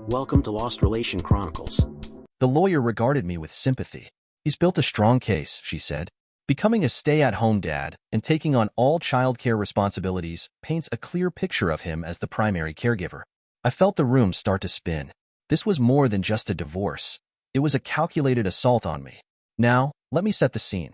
Welcome to Lost Relation Chronicles. The lawyer regarded me with sympathy. He's built a strong case, she said. Becoming a stay-at-home dad and taking on all childcare responsibilities paints a clear picture of him as the primary caregiver. I felt the room start to spin. This was more than just a divorce. It was a calculated assault on me. Now, let me set the scene.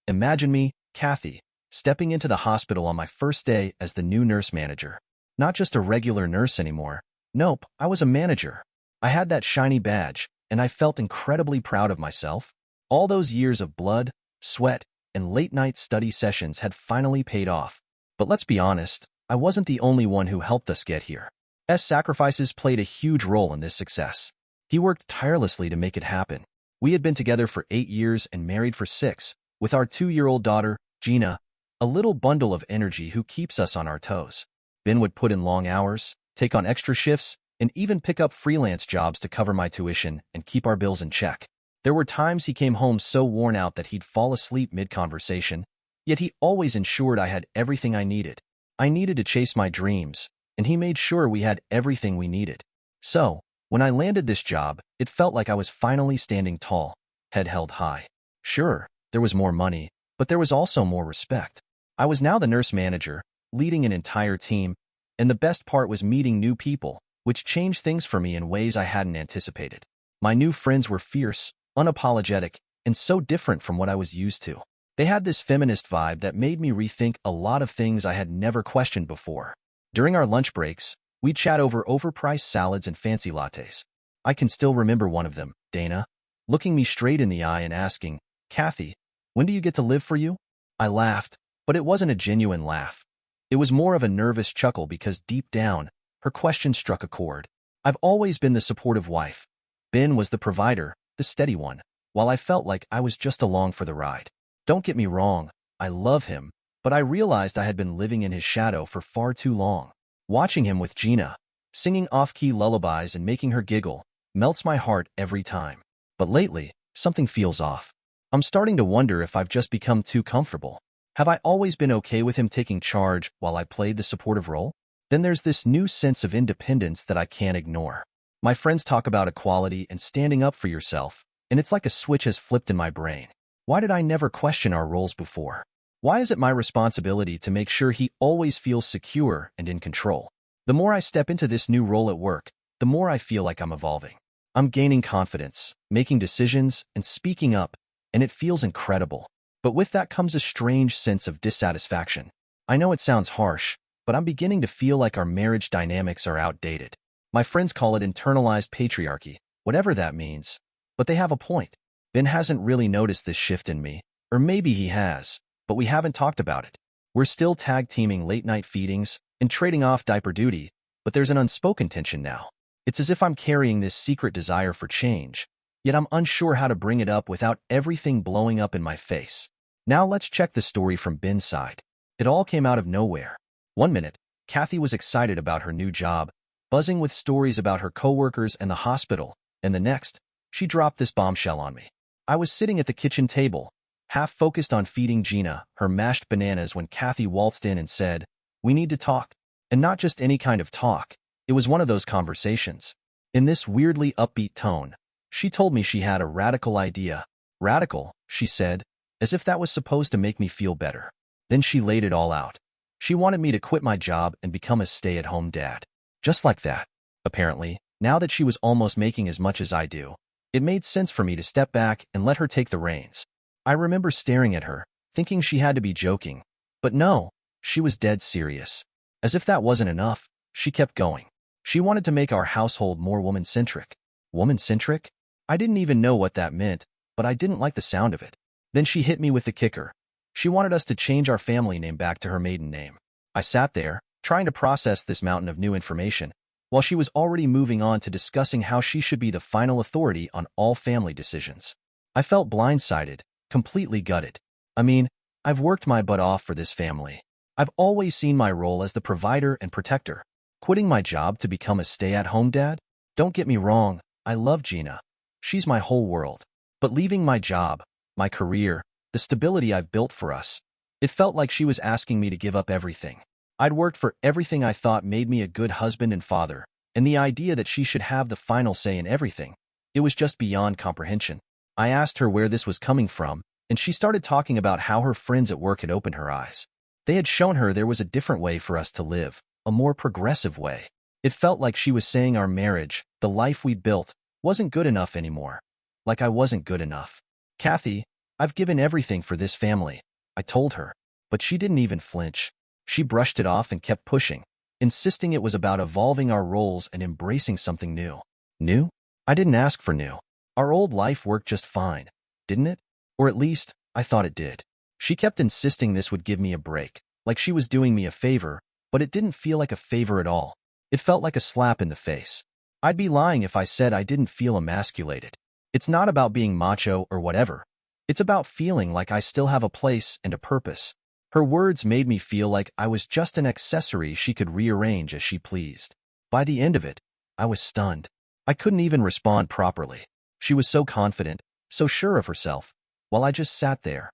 Imagine me, Kathy, stepping into the hospital on my first day as the new nurse manager. Not just a regular nurse anymore. Nope, I was a manager. I had that shiny badge, and I felt incredibly proud of myself. All those years of blood, sweat, and late-night study sessions had finally paid off. But let's be honest, I wasn't the only one who helped us get here. Sacrifices played a huge role in this success. He worked tirelessly to make it happen. We had been together for 8 years and married for 6, with our 2-year-old daughter, Gina, a little bundle of energy who keeps us on our toes. Ben would put in long hours, take on extra shifts, and even pick up freelance jobs to cover my tuition and keep our bills in check. There were times he came home so worn out that he'd fall asleep mid-conversation, yet he always ensured I had everything I needed. I needed to chase my dreams, and he made sure we had everything we needed. So, when I landed this job, it felt like I was finally standing tall, head held high. Sure, there was more money, but there was also more respect. I was now the nurse manager, leading an entire team, and the best part was meeting new people, which changed things for me in ways I hadn't anticipated. My new friends were fierce, unapologetic, and so different from what I was used to. They had this feminist vibe that made me rethink a lot of things I had never questioned before. During our lunch breaks, we'd chat over overpriced salads and fancy lattes. I can still remember one of them, Dana, looking me straight in the eye and asking, "Kathy, when do you get to live for you?" I laughed, but it wasn't a genuine laugh. It was more of a nervous chuckle because deep down, her question struck a chord. I've always been the supportive wife. Ben was the provider, the steady one, while I felt like I was just along for the ride. Don't get me wrong, I love him, but I realized I had been living in his shadow for far too long. Watching him with Gina, singing off-key lullabies and making her giggle, melts my heart every time. But lately, something feels off. I'm starting to wonder if I've just become too comfortable. Have I always been okay with him taking charge while I played the supportive role? Then there's this new sense of independence that I can't ignore. My friends talk about equality and standing up for yourself, and it's like a switch has flipped in my brain. Why did I never question our roles before? Why is it my responsibility to make sure he always feels secure and in control? The more I step into this new role at work, the more I feel like I'm evolving. I'm gaining confidence, making decisions, and speaking up, and it feels incredible. But with that comes a strange sense of dissatisfaction. I know it sounds harsh, but I'm beginning to feel like our marriage dynamics are outdated. My friends call it internalized patriarchy, whatever that means. But they have a point. Ben hasn't really noticed this shift in me, or maybe he has, but we haven't talked about it. We're still tag-teaming late-night feedings and trading off diaper duty, but there's an unspoken tension now. It's as if I'm carrying this secret desire for change, yet I'm unsure how to bring it up without everything blowing up in my face. Now let's check the story from Ben's side. It all came out of nowhere. One minute, Kathy was excited about her new job, buzzing with stories about her coworkers and the hospital, and the next, she dropped this bombshell on me. I was sitting at the kitchen table, half focused on feeding Gina her mashed bananas when Kathy waltzed in and said, "We need to talk." And not just any kind of talk, it was one of those conversations. In this weirdly upbeat tone, she told me she had a radical idea. Radical, she said, as if that was supposed to make me feel better. Then she laid it all out. She wanted me to quit my job and become a stay-at-home dad. Just like that. Apparently, now that she was almost making as much as I do, it made sense for me to step back and let her take the reins. I remember staring at her, thinking she had to be joking. But no, she was dead serious. As if that wasn't enough, she kept going. She wanted to make our household more woman-centric. Woman-centric? I didn't even know what that meant, but I didn't like the sound of it. Then she hit me with the kicker. She wanted us to change our family name back to her maiden name. I sat there, trying to process this mountain of new information, while she was already moving on to discussing how she should be the final authority on all family decisions. I felt blindsided, completely gutted. I mean, I've worked my butt off for this family. I've always seen my role as the provider and protector. Quitting my job to become a stay-at-home dad? Don't get me wrong, I love Gina. She's my whole world. But leaving my job, my career, the stability I've built for us, it felt like she was asking me to give up everything. I'd worked for everything I thought made me a good husband and father, and the idea that she should have the final say in everything, it was just beyond comprehension. I asked her where this was coming from, and she started talking about how her friends at work had opened her eyes. They had shown her there was a different way for us to live, a more progressive way. It felt like she was saying our marriage, the life we built, wasn't good enough anymore. Like I wasn't good enough. Kathy, I've given everything for this family, I told her. But she didn't even flinch. She brushed it off and kept pushing, insisting it was about evolving our roles and embracing something new. New? I didn't ask for new. Our old life worked just fine, didn't it? Or at least, I thought it did. She kept insisting this would give me a break, like she was doing me a favor, but it didn't feel like a favor at all. It felt like a slap in the face. I'd be lying if I said I didn't feel emasculated. It's not about being macho or whatever. It's about feeling like I still have a place and a purpose. Her words made me feel like I was just an accessory she could rearrange as she pleased. By the end of it, I was stunned. I couldn't even respond properly. She was so confident, so sure of herself, while I just sat there,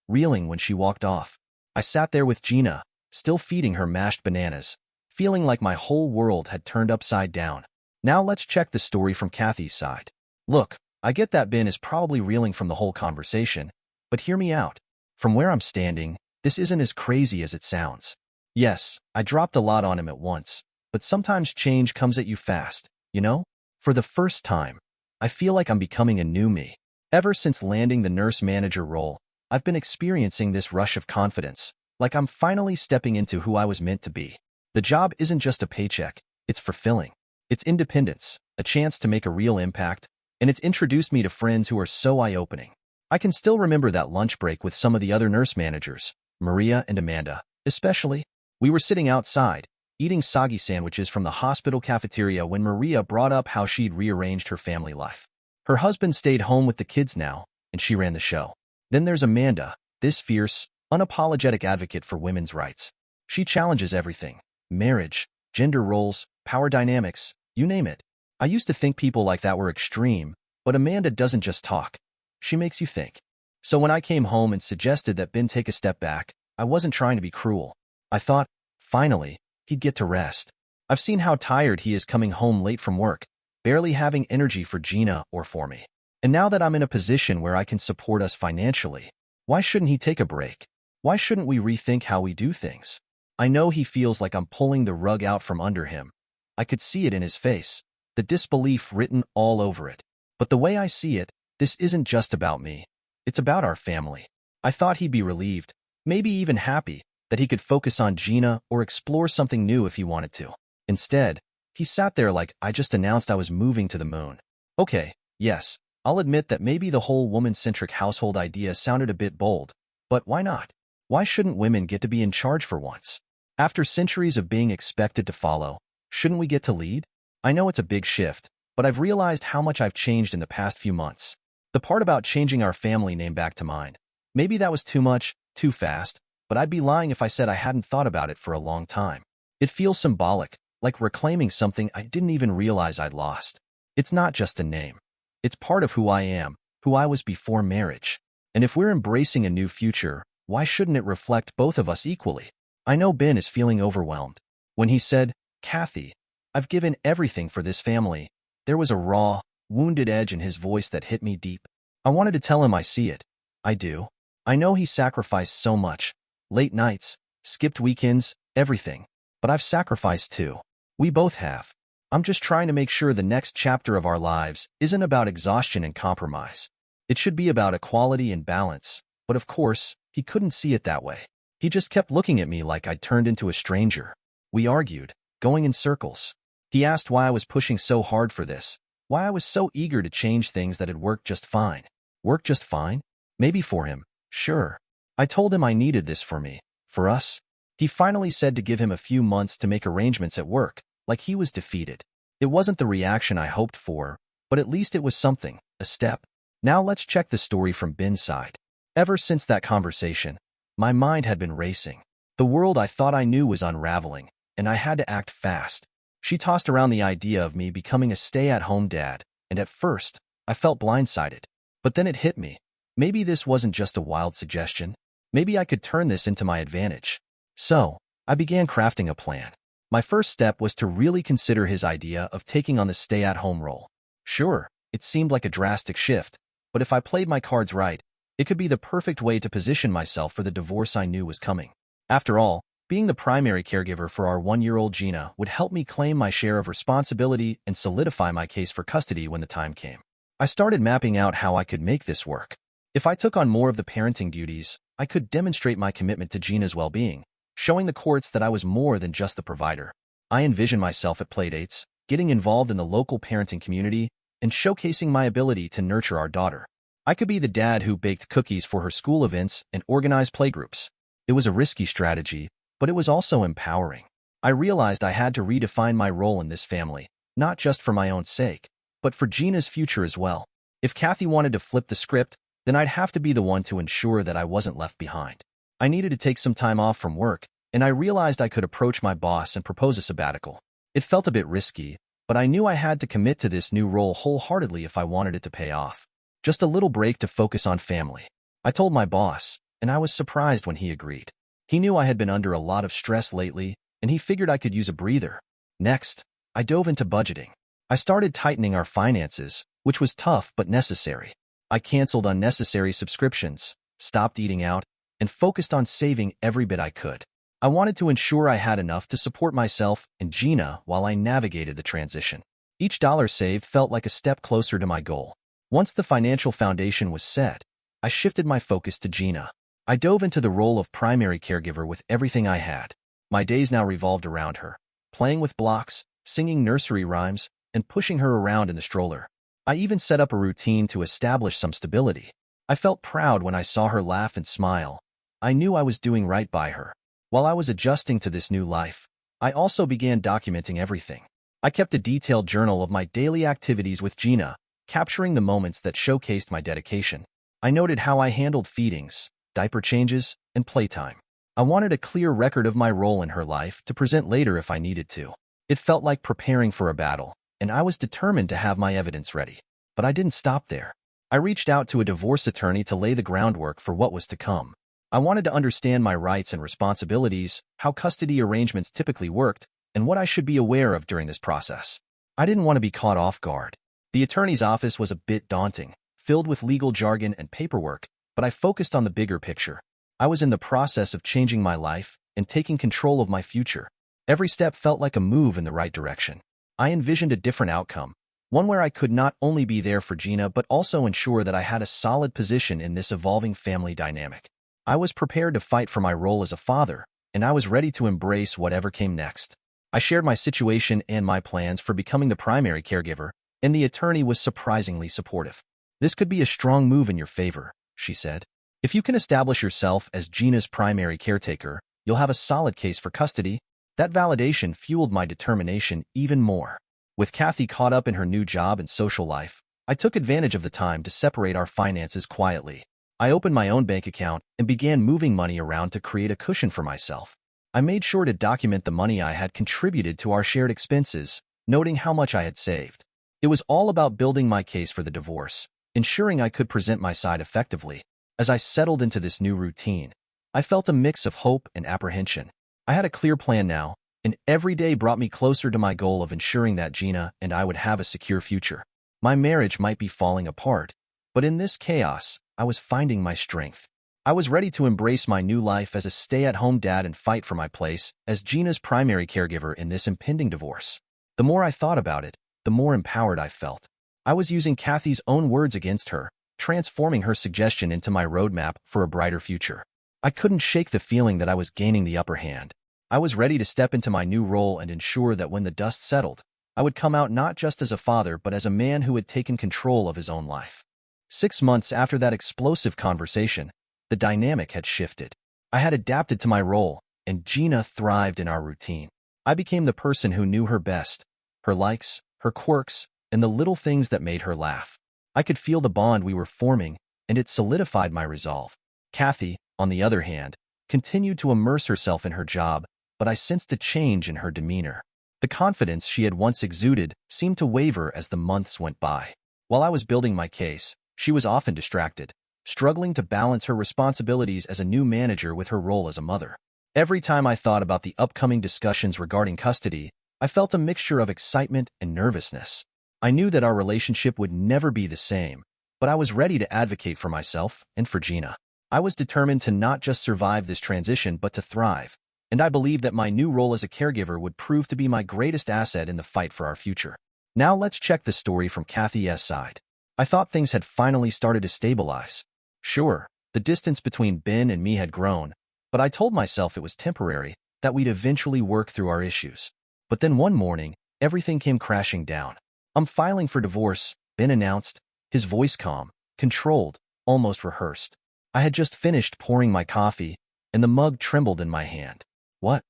reeling when she walked off. I sat there with Gina, still feeding her mashed bananas, feeling like my whole world had turned upside down. Now let's check the story from Kathy's side. Look, I get that Ben is probably reeling from the whole conversation, but hear me out. From where I'm standing, this isn't as crazy as it sounds. Yes, I dropped a lot on him at once, but sometimes change comes at you fast, you know? For the first time, I feel like I'm becoming a new me. Ever since landing the nurse manager role, I've been experiencing this rush of confidence, like I'm finally stepping into who I was meant to be. The job isn't just a paycheck, it's fulfilling. It's independence, a chance to make a real impact, and it's introduced me to friends who are so eye-opening. I can still remember that lunch break with some of the other nurse managers, Maria and Amanda, especially. We were sitting outside, eating soggy sandwiches from the hospital cafeteria when Maria brought up how she'd rearranged her family life. Her husband stayed home with the kids now, and she ran the show. Then there's Amanda, this fierce, unapologetic advocate for women's rights. She challenges everything: marriage, gender roles, power dynamics, you name it. I used to think people like that were extreme, but Amanda doesn't just talk. She makes you think. So when I came home and suggested that Ben take a step back, I wasn't trying to be cruel. I thought, finally, he'd get to rest. I've seen how tired he is coming home late from work, barely having energy for Gina or for me. And now that I'm in a position where I can support us financially, why shouldn't he take a break? Why shouldn't we rethink how we do things? I know he feels like I'm pulling the rug out from under him. I could see it in his face, the disbelief written all over it. But the way I see it, this isn't just about me. It's about our family. I thought he'd be relieved, maybe even happy, that he could focus on Gina or explore something new if he wanted to. Instead, he sat there like I just announced I was moving to the moon. Okay, yes, I'll admit that maybe the whole woman-centric household idea sounded a bit bold, but why not? Why shouldn't women get to be in charge for once? After centuries of being expected to follow, shouldn't we get to lead? I know it's a big shift, but I've realized how much I've changed in the past few months. The part about changing our family name back to mind. Maybe that was too much, too fast, but I'd be lying if I said I hadn't thought about it for a long time. It feels symbolic, like reclaiming something I didn't even realize I'd lost. It's not just a name. It's part of who I am, who I was before marriage. And if we're embracing a new future, why shouldn't it reflect both of us equally? I know Ben is feeling overwhelmed. When he said, "Kathy, I've given everything for this family," there was a raw, wounded edge in his voice that hit me deep. I wanted to tell him I see it. I do. I know he sacrificed so much. Late nights, skipped weekends, everything. But I've sacrificed too. We both have. I'm just trying to make sure the next chapter of our lives isn't about exhaustion and compromise. It should be about equality and balance. But of course, he couldn't see it that way. He just kept looking at me like I'd turned into a stranger. We argued, going in circles. He asked why I was pushing so hard for this, why I was so eager to change things that had worked just fine. Worked just fine? Maybe for him, sure. I told him I needed this for me, for us. He finally said to give him a few months to make arrangements at work, like he was defeated. It wasn't the reaction I hoped for, but at least it was something, a step. Now let's check the story from Ben's side. Ever since that conversation, my mind had been racing. The world I thought I knew was unraveling, and I had to act fast. She tossed around the idea of me becoming a stay-at-home dad, and at first, I felt blindsided. But then it hit me. Maybe this wasn't just a wild suggestion. Maybe I could turn this into my advantage. So, I began crafting a plan. My first step was to really consider his idea of taking on the stay-at-home role. Sure, it seemed like a drastic shift, but if I played my cards right, it could be the perfect way to position myself for the divorce I knew was coming. After all, being the primary caregiver for our 1-year-old Gina would help me claim my share of responsibility and solidify my case for custody when the time came. I started mapping out how I could make this work. If I took on more of the parenting duties, I could demonstrate my commitment to Gina's well-being, showing the courts that I was more than just the provider. I envisioned myself at playdates, getting involved in the local parenting community, and showcasing my ability to nurture our daughter. I could be the dad who baked cookies for her school events and organized playgroups. It was a risky strategy, but it was also empowering. I realized I had to redefine my role in this family, not just for my own sake, but for Gina's future as well. If Kathy wanted to flip the script, then I'd have to be the one to ensure that I wasn't left behind. I needed to take some time off from work, and I realized I could approach my boss and propose a sabbatical. It felt a bit risky, but I knew I had to commit to this new role wholeheartedly if I wanted it to pay off. Just a little break to focus on family. I told my boss, and I was surprised when he agreed. He knew I had been under a lot of stress lately, and he figured I could use a breather. Next, I dove into budgeting. I started tightening our finances, which was tough but necessary. I canceled unnecessary subscriptions, stopped eating out, and focused on saving every bit I could. I wanted to ensure I had enough to support myself and Gina while I navigated the transition. Each dollar saved felt like a step closer to my goal. Once the financial foundation was set, I shifted my focus to Gina. I dove into the role of primary caregiver with everything I had. My days now revolved around her, playing with blocks, singing nursery rhymes, and pushing her around in the stroller. I even set up a routine to establish some stability. I felt proud when I saw her laugh and smile. I knew I was doing right by her. While I was adjusting to this new life, I also began documenting everything. I kept a detailed journal of my daily activities with Gina, capturing the moments that showcased my dedication. I noted how I handled feedings, diaper changes, and playtime. I wanted a clear record of my role in her life to present later if I needed to. It felt like preparing for a battle, and I was determined to have my evidence ready. But I didn't stop there. I reached out to a divorce attorney to lay the groundwork for what was to come. I wanted to understand my rights and responsibilities, how custody arrangements typically worked, and what I should be aware of during this process. I didn't want to be caught off guard. The attorney's office was a bit daunting, filled with legal jargon and paperwork, but I focused on the bigger picture. I was in the process of changing my life and taking control of my future. Every step felt like a move in the right direction. I envisioned a different outcome, one where I could not only be there for Gina but also ensure that I had a solid position in this evolving family dynamic. I was prepared to fight for my role as a father, and I was ready to embrace whatever came next. I shared my situation and my plans for becoming the primary caregiver, and the attorney was surprisingly supportive. "This could be a strong move in your favor," she said. "If you can establish yourself as Gina's primary caretaker, you'll have a solid case for custody." That validation fueled my determination even more. With Kathy caught up in her new job and social life, I took advantage of the time to separate our finances quietly. I opened my own bank account and began moving money around to create a cushion for myself. I made sure to document the money I had contributed to our shared expenses, noting how much I had saved. It was all about building my case for the divorce, ensuring I could present my side effectively. As I settled into this new routine, I felt a mix of hope and apprehension. I had a clear plan now, and every day brought me closer to my goal of ensuring that Gina and I would have a secure future. My marriage might be falling apart, but in this chaos, I was finding my strength. I was ready to embrace my new life as a stay-at-home dad and fight for my place as Gina's primary caregiver in this impending divorce. The more I thought about it, the more empowered I felt. I was using Kathy's own words against her, transforming her suggestion into my roadmap for a brighter future. I couldn't shake the feeling that I was gaining the upper hand. I was ready to step into my new role and ensure that when the dust settled, I would come out not just as a father but as a man who had taken control of his own life. 6 months after that explosive conversation, the dynamic had shifted. I had adapted to my role, and Gina thrived in our routine. I became the person who knew her best, her likes, her quirks, and the little things that made her laugh. I could feel the bond we were forming, and it solidified my resolve. Kathy, on the other hand, continued to immerse herself in her job, but I sensed a change in her demeanor. The confidence she had once exuded seemed to waver as the months went by. While I was building my case, she was often distracted, struggling to balance her responsibilities as a new manager with her role as a mother. Every time I thought about the upcoming discussions regarding custody, I felt a mixture of excitement and nervousness. I knew that our relationship would never be the same, but I was ready to advocate for myself and for Gina. I was determined to not just survive this transition but to thrive, and I believed that my new role as a caregiver would prove to be my greatest asset in the fight for our future. Now let's check the story from Kathy's side. I thought things had finally started to stabilize. Sure, the distance between Ben and me had grown, but I told myself it was temporary, that we'd eventually work through our issues. But then one morning, everything came crashing down. "I'm filing for divorce," Ben announced, his voice calm, controlled, almost rehearsed. I had just finished pouring my coffee, and the mug trembled in my hand. "What?"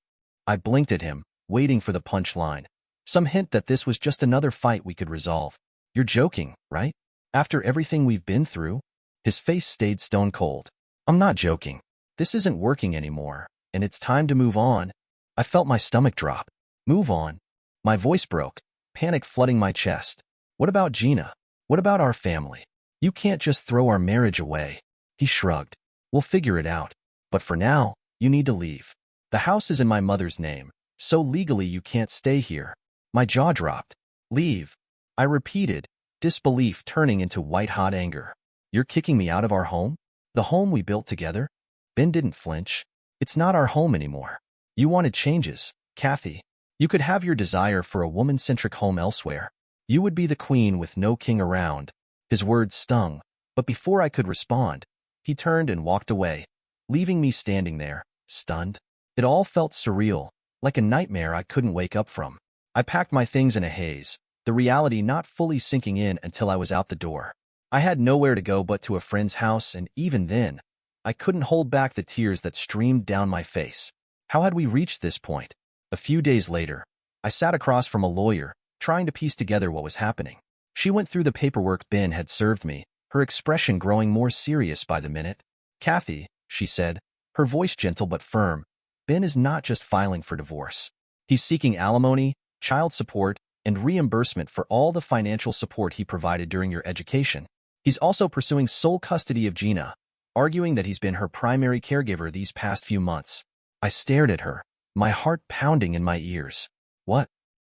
I blinked at him, waiting for the punchline. Some hint that this was just another fight we could resolve. "You're joking, right? After everything we've been through?" His face stayed stone cold. "I'm not joking. This isn't working anymore, and it's time to move on." I felt my stomach drop. Move on? My voice broke, panic flooding my chest. "What about Gina? What about our family? You can't just throw our marriage away." He shrugged. "We'll figure it out. But for now, you need to leave. The house is in my mother's name, so legally you can't stay here." My jaw dropped. "Leave?" I repeated, disbelief turning into white-hot anger. "You're kicking me out of our home? The home we built together?" Ben didn't flinch. "It's not our home anymore. You wanted changes, Kathy. You could have your desire for a woman-centric home elsewhere. You would be the queen with no king around." His words stung, but before I could respond, he turned and walked away, leaving me standing there, stunned. It all felt surreal, like a nightmare I couldn't wake up from. I packed my things in a haze, the reality not fully sinking in until I was out the door. I had nowhere to go but to a friend's house, and even then, I couldn't hold back the tears that streamed down my face. How had we reached this point? A few days later, I sat across from a lawyer, trying to piece together what was happening. She went through the paperwork Ben had served me, her expression growing more serious by the minute. "Kathy," she said, her voice gentle but firm, "Ben is not just filing for divorce. He's seeking alimony, child support, and reimbursement for all the financial support he provided during your education. He's also pursuing sole custody of Gina, arguing that he's been her primary caregiver these past few months." I stared at her, my heart pounding in my ears. "What?"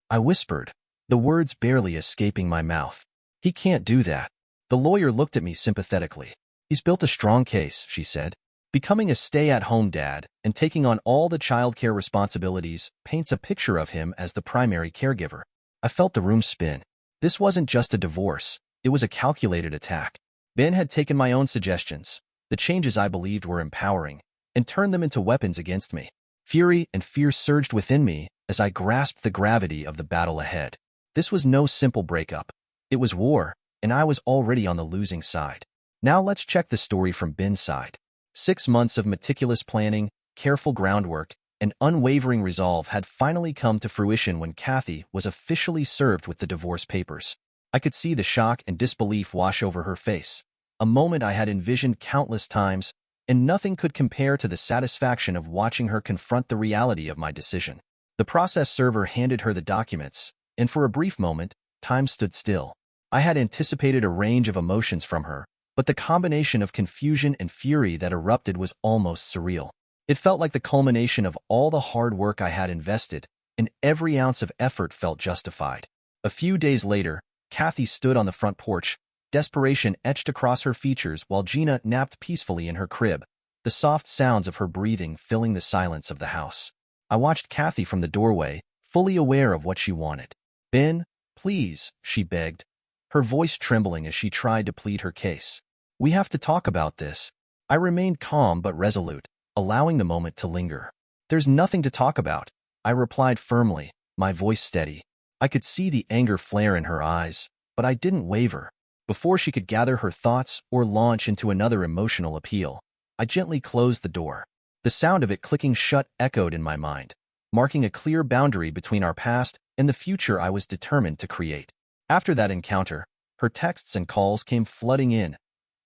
I whispered, the words barely escaping my mouth. "He can't do that." The lawyer looked at me sympathetically. "He's built a strong case," she said. "Becoming a stay-at-home dad and taking on all the childcare responsibilities paints a picture of him as the primary caregiver." I felt the room spin. This wasn't just a divorce, it was a calculated attack. Ben had taken my own suggestions, the changes I believed were empowering, and turned them into weapons against me. Fury and fear surged within me as I grasped the gravity of the battle ahead. This was no simple breakup. It was war, and I was already on the losing side. Now let's check the story from Ben's side. 6 months of meticulous planning, careful groundwork, and unwavering resolve had finally come to fruition when Kathy was officially served with the divorce papers. I could see the shock and disbelief wash over her face, a moment I had envisioned countless times, and nothing could compare to the satisfaction of watching her confront the reality of my decision. The process server handed her the documents, and for a brief moment, time stood still. I had anticipated a range of emotions from her, but the combination of confusion and fury that erupted was almost surreal. It felt like the culmination of all the hard work I had invested, and every ounce of effort felt justified. A few days later, Kathy stood on the front porch, desperation etched across her features while Gina napped peacefully in her crib, the soft sounds of her breathing filling the silence of the house. I watched Kathy from the doorway, fully aware of what she wanted. "Ben, please," she begged, her voice trembling as she tried to plead her case. "We have to talk about this." I remained calm but resolute, allowing the moment to linger. "There's nothing to talk about," I replied firmly, my voice steady. I could see the anger flare in her eyes, but I didn't waver. Before she could gather her thoughts or launch into another emotional appeal, I gently closed the door. The sound of it clicking shut echoed in my mind, marking a clear boundary between our past and the future I was determined to create. After that encounter, her texts and calls came flooding in,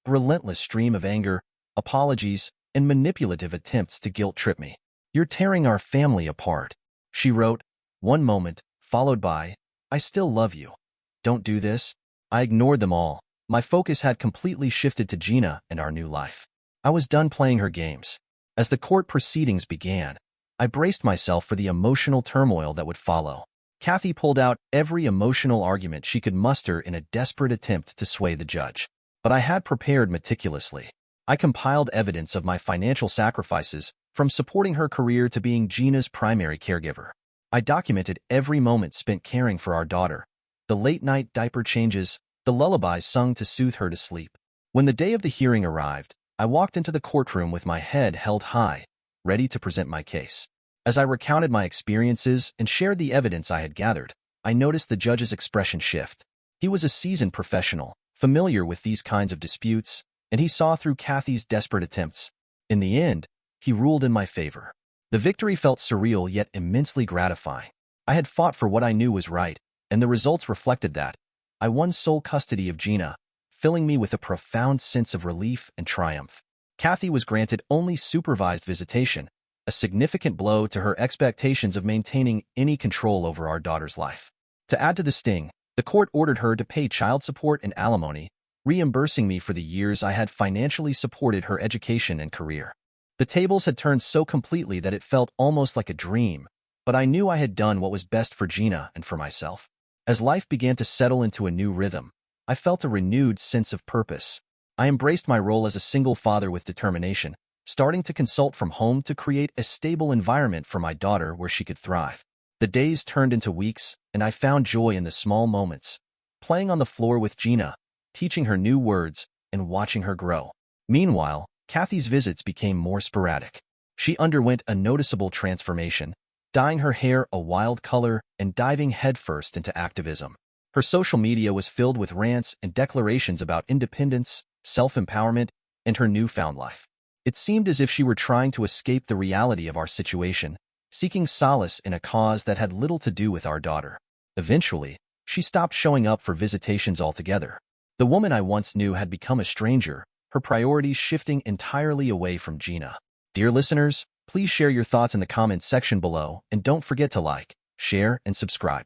a relentless stream of anger, apologies, and manipulative attempts to guilt-trip me. "You're tearing our family apart," she wrote, one moment, followed by, "I still love you. Don't do this." I ignored them all. My focus had completely shifted to Gina and our new life. I was done playing her games. As the court proceedings began, I braced myself for the emotional turmoil that would follow. Kathy pulled out every emotional argument she could muster in a desperate attempt to sway the judge. But I had prepared meticulously. I compiled evidence of my financial sacrifices, from supporting her career to being Gina's primary caregiver. I documented every moment spent caring for our daughter, the late-night diaper changes, the lullabies sung to soothe her to sleep. When the day of the hearing arrived, I walked into the courtroom with my head held high, ready to present my case. As I recounted my experiences and shared the evidence I had gathered, I noticed the judge's expression shift. He was a seasoned professional, familiar with these kinds of disputes, and he saw through Kathy's desperate attempts. In the end, he ruled in my favor. The victory felt surreal yet immensely gratifying. I had fought for what I knew was right, and the results reflected that. I won sole custody of Gina, filling me with a profound sense of relief and triumph. Kathy was granted only supervised visitation, a significant blow to her expectations of maintaining any control over our daughter's life. To add to the sting, the court ordered her to pay child support and alimony, reimbursing me for the years I had financially supported her education and career. The tables had turned so completely that it felt almost like a dream, but I knew I had done what was best for Gina and for myself. As life began to settle into a new rhythm, I felt a renewed sense of purpose. I embraced my role as a single father with determination, starting to consult from home to create a stable environment for my daughter where she could thrive. The days turned into weeks, and I found joy in the small moments, playing on the floor with Gina, teaching her new words, and watching her grow. Meanwhile, Kathy's visits became more sporadic. She underwent a noticeable transformation, dyeing her hair a wild color and diving headfirst into activism. Her social media was filled with rants and declarations about independence, self-empowerment, and her newfound life. It seemed as if she were trying to escape the reality of our situation, seeking solace in a cause that had little to do with our daughter. Eventually, she stopped showing up for visitations altogether. The woman I once knew had become a stranger, her priorities shifting entirely away from Gina. Dear listeners, please share your thoughts in the comments section below, and don't forget to like, share, and subscribe.